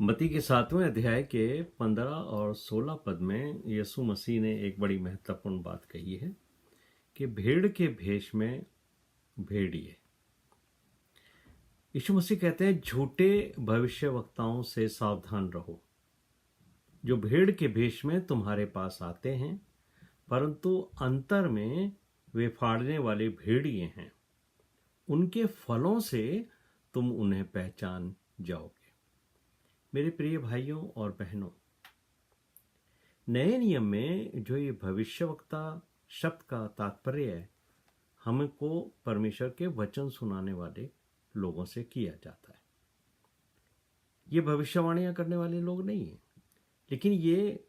मत्ती के 7वें अध्याय के 15 और 16 पद में यीशु मसीह ने एक बड़ी महत्वपूर्ण बात कही है कि भेड़ के भेष में भेड़िए। यीशु मसीह कहते हैं झूठे भविष्यवक्ताओं से सावधान रहो, जो भेड़ के भेष में तुम्हारे पास आते हैं, परंतु अंतर में वे फाड़ने वाले भेड़िए हैं। उनके फलों से तुम उन्हें पहचान जाओगे। मेरे प्रिय भाइयों और बहनों, नए नियम में जो ये भविष्यवक्ता शब्द का तात्पर्य है, हमको परमेश्वर के वचन सुनाने वाले लोगों से किया जाता है। ये भविष्यवाणियां करने वाले लोग नहीं हैं, लेकिन ये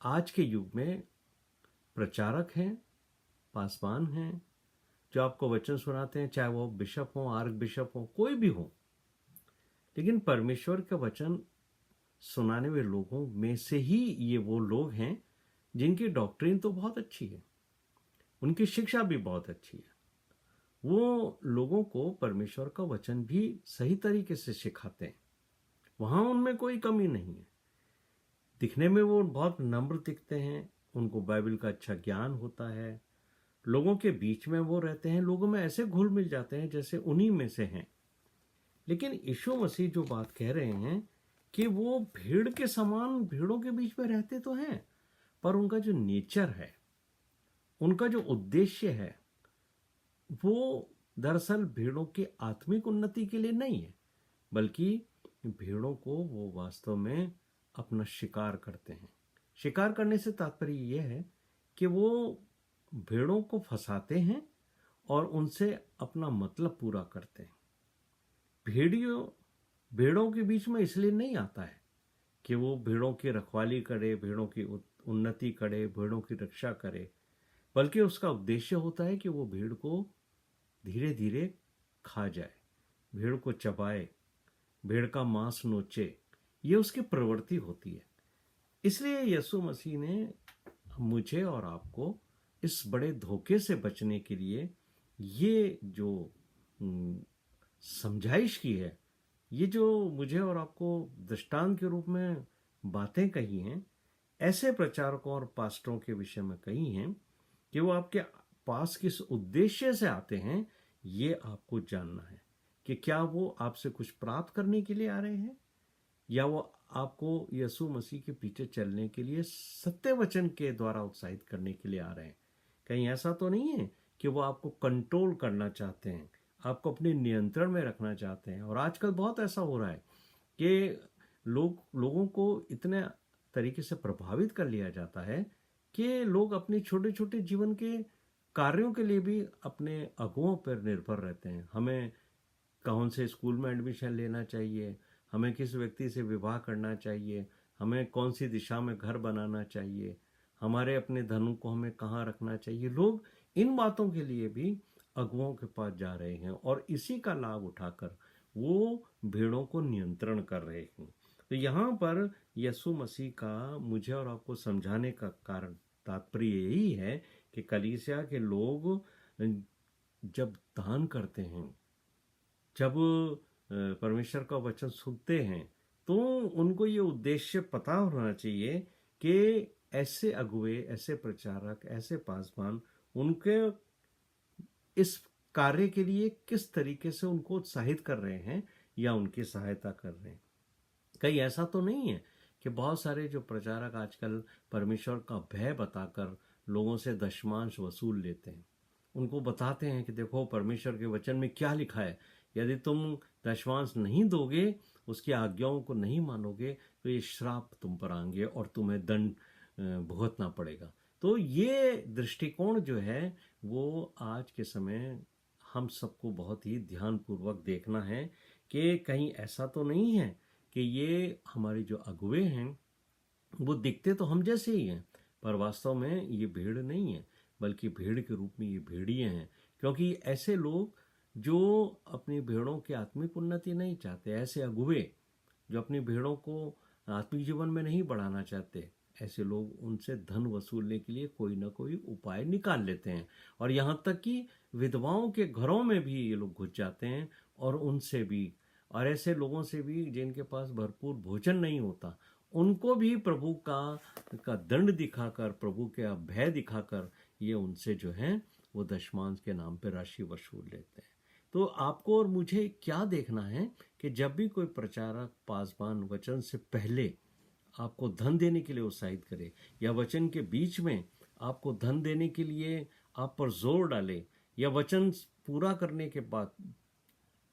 आज के युग में प्रचारक हैं, पासवान हैं, जो आपको वचन सुनाते हैं, चाहे वो बिशप हो, आर्क बिशप हो, कोई भी हो। लेकिन परमेश्वर का वचन सुनाने वाले लोगों में से ही ये वो लोग हैं जिनकी डॉक्ट्रिन तो बहुत अच्छी है, उनकी शिक्षा भी बहुत अच्छी है। वो लोगों को परमेश्वर का वचन भी सही तरीके से सिखाते हैं। वहां उनमें कोई कमी नहीं है। दिखने में वो बहुत नम्र दिखते हैं, उनको बाइबल का अच्छा ज्ञान होता है, लोगों के बीच में वो रहते हैं, लोगों में ऐसे घुल मिल जाते हैं जैसे उन्हीं में से हैं। लेकिन यीशु मसीह जो बात कह रहे हैं कि वो भीड़ के समान भेड़ों के बीच में रहते तो हैं, पर उनका जो नेचर है, उनका जो उद्देश्य है, वो दरअसल भेड़ों की आत्मिक उन्नति के लिए नहीं है, बल्कि भेड़ों को वो वास्तव में अपना शिकार करते हैं। शिकार करने से तात्पर्य यह है कि वो भेड़ों को फंसाते हैं और उनसे अपना मतलब पूरा करते हैं। भेड़ों के बीच में इसलिए नहीं आता है कि वो भेड़ों की रखवाली करे, भेड़ों की उन्नति करे, भेड़ों की रक्षा करे, बल्कि उसका उद्देश्य होता है कि वो भेड़ को धीरे धीरे खा जाए, भेड़ को चबाए, भेड़ का मांस नोचे। ये उसकी प्रवृत्ति होती है। इसलिए यीशु मसीह ने मुझे और आपको इस बड़े धोखे से बचने के लिए ये जो समझाइश की है, ये जो मुझे और आपको दृष्टांत के रूप में बातें कही हैं, ऐसे प्रचारकों और पास्टरों के विषय में कही हैं कि वो आपके पास किस उद्देश्य से आते हैं, ये आपको जानना है कि क्या वो आपसे कुछ प्राप्त करने के लिए आ रहे हैं या वो आपको यीशु मसीह के पीछे चलने के लिए सत्य वचन के द्वारा उत्साहित करने के लिए आ रहे हैं। कहीं ऐसा तो नहीं है कि वो आपको कंट्रोल करना चाहते हैं, आपको अपने नियंत्रण में रखना चाहते हैं। और आजकल बहुत ऐसा हो रहा है कि लोगों को इतने तरीके से प्रभावित कर लिया जाता है कि लोग अपने छोटे छोटे जीवन के कार्यों के लिए भी अपने अगुओं पर निर्भर रहते हैं। हमें कौन से स्कूल में एडमिशन लेना चाहिए, हमें किस व्यक्ति से विवाह करना चाहिए, हमें कौन सी दिशा में घर बनाना चाहिए, हमारे अपने धन को हमें कहाँ रखना चाहिए। लोग इन बातों के लिए भी अगुओं के पास जा रहे हैं और इसी का लाभ उठाकर वो भेड़ों को नियंत्रण कर रहे हैं। तो यहाँ पर यीशु मसीह का मुझे और आपको समझाने का कारण तात्पर्य यही है कि कलीसिया के लोग जब दान करते हैं, जब परमेश्वर का वचन सुनते हैं, तो उनको ये उद्देश्य पता होना चाहिए कि ऐसे अगुवे, ऐसे प्रचारक, ऐसे पासवान उनके इस कार्य के लिए किस तरीके से उनको उत्साहित कर रहे हैं या उनकी सहायता कर रहे हैं। कहीं ऐसा तो नहीं है कि बहुत सारे जो प्रचारक आजकल परमेश्वर का भय बताकर लोगों से दशमांश वसूल लेते हैं। उनको बताते हैं कि देखो परमेश्वर के वचन में क्या लिखा है, यदि तुम दशमांश नहीं दोगे, उसकी आज्ञाओं को नहीं मानोगे, तो ये श्राप तुम पर आएंगे और तुम्हें दंड भुगतना पड़ेगा। तो ये दृष्टिकोण जो है वो आज के समय हम सबको बहुत ही ध्यानपूर्वक देखना है कि कहीं ऐसा तो नहीं है कि ये हमारे जो अगुवे हैं वो दिखते तो हम जैसे ही हैं, पर वास्तव में ये भेड़ नहीं है, बल्कि भेड़ के रूप में ये भेड़िए हैं। क्योंकि ऐसे लोग जो अपनी भेड़ों की आत्मिक उन्नति नहीं चाहते, ऐसे अगुवे जो अपनी भेड़ों को आत्मिक जीवन में नहीं बढ़ाना चाहते, ऐसे लोग उनसे धन वसूलने के लिए कोई ना कोई उपाय निकाल लेते हैं। और यहाँ तक कि विधवाओं के घरों में भी ये लोग घुस जाते हैं और उनसे भी और ऐसे लोगों से भी जिनके पास भरपूर भोजन नहीं होता, उनको भी प्रभु का दंड दिखाकर, प्रभु के भय दिखाकर ये उनसे जो है वो दशमांश के नाम पे राशि वसूल लेते हैं। तो आपको और मुझे क्या देखना है कि जब भी कोई प्रचारक पासवान वचन से पहले आपको धन देने के लिए उत्साहित करे, या वचन के बीच में आपको धन देने के लिए आप पर जोर डाले, या वचन पूरा करने के बाद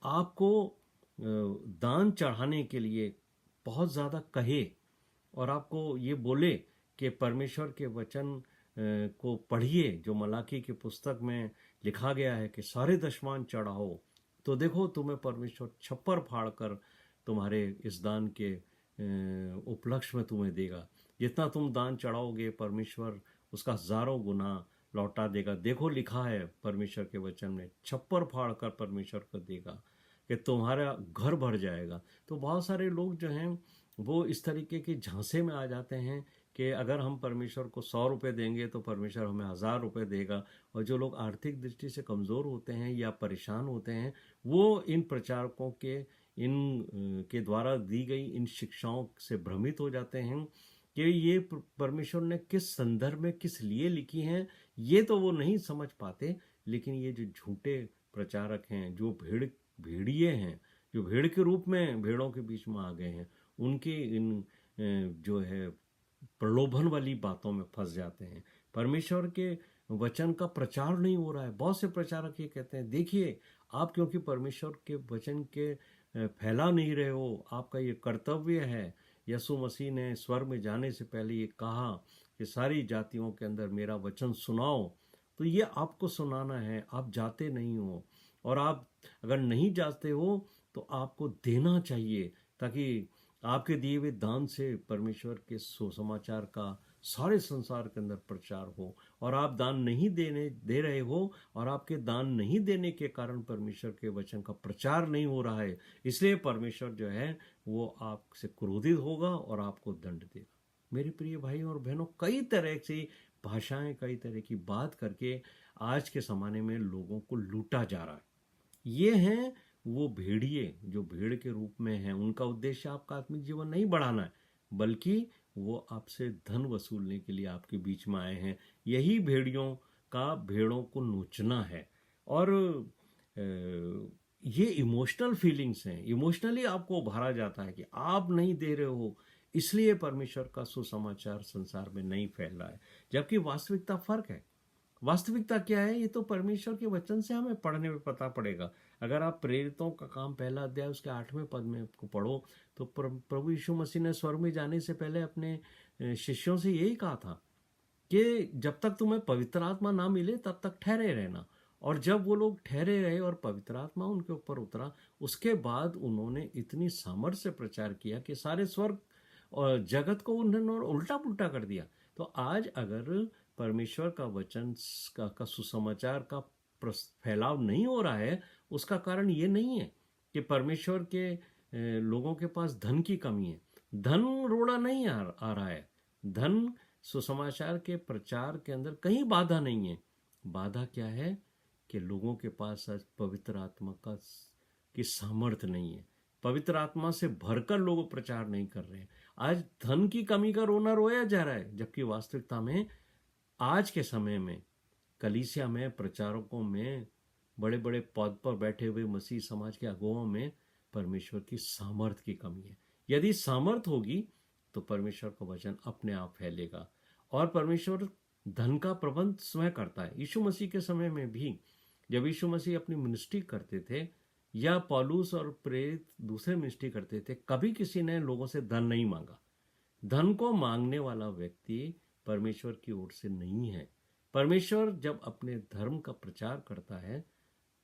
आपको दान चढ़ाने के लिए बहुत ज़्यादा कहे और आपको ये बोले कि परमेश्वर के वचन को पढ़िए जो मलाकी की पुस्तक में लिखा गया है कि सारे दशमान चढ़ाओ, तो देखो तुम्हें परमेश्वर छप्पर फाड़ कर तुम्हारे इस दान के उपलक्ष्य में तुम्हें देगा। जितना तुम दान चढ़ाओगे परमेश्वर उसका हजारों गुना लौटा देगा। देखो लिखा है परमेश्वर के वचन में, छप्पर फाड़ कर परमेश्वर को देगा कि तुम्हारा घर भर जाएगा। तो बहुत सारे लोग जो हैं वो इस तरीके के झांसे में आ जाते हैं कि अगर हम परमेश्वर को 100 रुपये देंगे तो परमेश्वर हमें 1000 रुपये देगा। और जो लोग आर्थिक दृष्टि से कमज़ोर होते हैं या परेशान होते हैं, वो इन प्रचारकों के द्वारा दी गई इन शिक्षाओं से भ्रमित हो जाते हैं कि ये परमेश्वर ने किस संदर्भ में किस लिए लिखी हैं, ये तो वो नहीं समझ पाते। लेकिन ये जो झूठे प्रचारक हैं, जो भेड़िए हैं, जो भेड़ के रूप में भेड़ों के बीच में आ गए हैं, उनके इन जो है प्रलोभन वाली बातों में फंस जाते हैं। परमेश्वर के वचन का प्रचार नहीं हो रहा है। बहुत से प्रचारक ये कहते हैं, देखिए आप क्योंकि परमेश्वर के वचन के फैला नहीं रहे हो, आपका ये कर्तव्य है। यीशु मसीह ने स्वर्ग में जाने से पहले ये कहा कि सारी जातियों के अंदर मेरा वचन सुनाओ, तो ये आपको सुनाना है, आप जाते नहीं हो। और आप अगर नहीं जाते हो तो आपको देना चाहिए, ताकि आपके दिए हुए दान से परमेश्वर के सुसमाचार का सारे संसार के अंदर प्रचार हो। और आप दान नहीं दे रहे हो, और आपके दान नहीं देने के कारण परमेश्वर के वचन का प्रचार नहीं हो रहा है, इसलिए परमेश्वर जो है वो आपसे क्रोधित होगा और आपको दंड देगा। मेरे प्रिय भाई और बहनों, कई तरह से भाषाएं, कई तरह की बात करके आज के ज़माने में लोगों को लूटा जा रहा है। ये हैं वो भेड़िए जो भेड़ के रूप में हैं। उनका उद्देश्य आपका आत्मिक जीवन नहीं बढ़ाना है, बल्कि वो आपसे धन वसूलने के लिए आपके बीच में आए हैं। यही भेड़ियों का भेड़ों को नोचना है। और ये इमोशनल फीलिंग्स हैं, इमोशनली आपको भरा जाता है कि आप नहीं दे रहे हो, इसलिए परमेश्वर का सुसमाचार संसार में नहीं फैल रहा है। जबकि वास्तविकता फर्क है। वास्तविकता क्या है, ये तो परमेश्वर के वचन से हमें पढ़ने में पता पड़ेगा। अगर आप प्रेरितों का काम पहला अध्याय उसके 8वें पद में को पढ़ो, तो प्रभु यीशु मसीह ने स्वर्ग में जाने से पहले अपने शिष्यों से यही कहा था कि जब तक तुम्हें पवित्र आत्मा ना मिले तब तक ठहरे रहना। और जब वो लोग ठहरे रहे और पवित्र आत्मा उनके ऊपर उतरा, उसके बाद उन्होंने इतनी सामर्थ्य से प्रचार किया कि सारे स्वर्ग और जगत को उन्होंने उल्टा पुल्टा कर दिया। तो आज अगर परमेश्वर का वचन का सुसमाचार का फैलाव नहीं हो रहा है, उसका कारण ये नहीं है कि परमेश्वर के लोगों के पास धन की कमी है। धन रोड़ा नहीं आ रहा है। धन सुसमाचार के प्रचार के अंदर कहीं बाधा नहीं है। बाधा क्या है कि लोगों के पास आज पवित्र आत्मा की सामर्थ्य नहीं है। पवित्र आत्मा से भरकर लोग प्रचार नहीं कर रहे हैं। आज धन की कमी का रोना रोया जा रहा है, जबकि वास्तविकता में आज के समय में कलीसिया में, प्रचारकों में, बड़े बड़े पद पर बैठे हुए मसीह समाज के अगुवाओं में परमेश्वर की सामर्थ की कमी है। यदि सामर्थ होगी तो परमेश्वर का वचन अपने आप फैलेगा। और परमेश्वर धन का प्रबंध स्वयं करता है। यीशु मसीह के समय में भी जब यीशु मसीह अपनी मिनिस्ट्री करते थे, या पौलुस और प्रेरित दूसरे मिनिस्ट्री करते थे, कभी किसी ने लोगों से धन नहीं मांगा। धन को मांगने वाला व्यक्ति परमेश्वर की ओर से नहीं है। परमेश्वर जब अपने धर्म का प्रचार करता है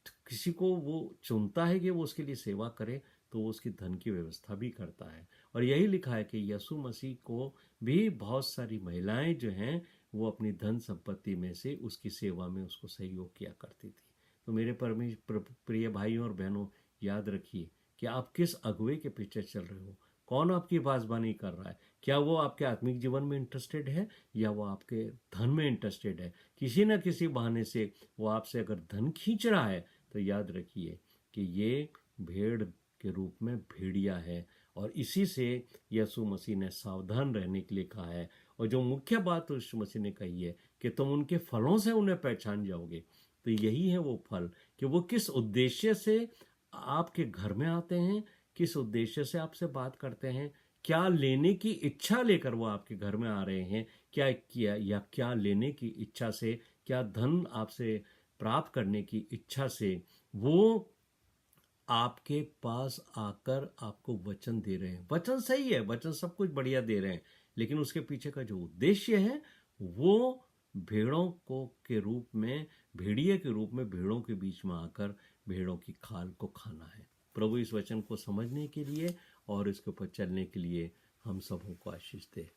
तो किसी को वो चुनता है कि वो उसके लिए सेवा करे, तो वो उसकी धन की व्यवस्था भी करता है। और यही लिखा है कि यीशु मसीह को भी बहुत सारी महिलाएं जो हैं वो अपनी धन संपत्ति में से उसकी सेवा में उसको सहयोग किया करती थी। तो मेरे प्रिय भाइयों और बहनों, याद रखिए कि आप किस अगुवे के पीछे चल रहे हो। कौन आपकी बाजबानी कर रहा है? क्या वो आपके आत्मिक जीवन में इंटरेस्टेड है, या वो आपके धन में इंटरेस्टेड है? किसी न किसी बहाने से वो आपसे अगर धन खींच रहा है, तो याद रखिए कि ये भेड़ के रूप में भेड़िया है। और इसी से यीशु मसीह ने सावधान रहने के लिए कहा है। और जो मुख्य बात यीशु मसीह ने कही है कि तुम उनके फलों से उन्हें पहचान जाओगे। तो यही है वो फल कि वो किस उद्देश्य से आपके घर में आते हैं, किस उद्देश्य से आपसे बात करते हैं, क्या लेने की इच्छा लेकर वो आपके घर में आ रहे हैं, क्या किया या क्या लेने की इच्छा से, क्या धन आपसे प्राप्त करने की इच्छा से वो आपके पास आकर आपको वचन दे रहे हैं। वचन सही है, वचन सब कुछ बढ़िया दे रहे हैं, लेकिन उसके पीछे का जो उद्देश्य है वो भेड़ों को के रूप में, भेड़िए के रूप में भेड़ों के बीच में आकर भेड़ों की खाल को खाना है। प्रभु इस वचन को समझने के लिए और इसके ऊपर चलने के लिए हम सबों को आशीष दे।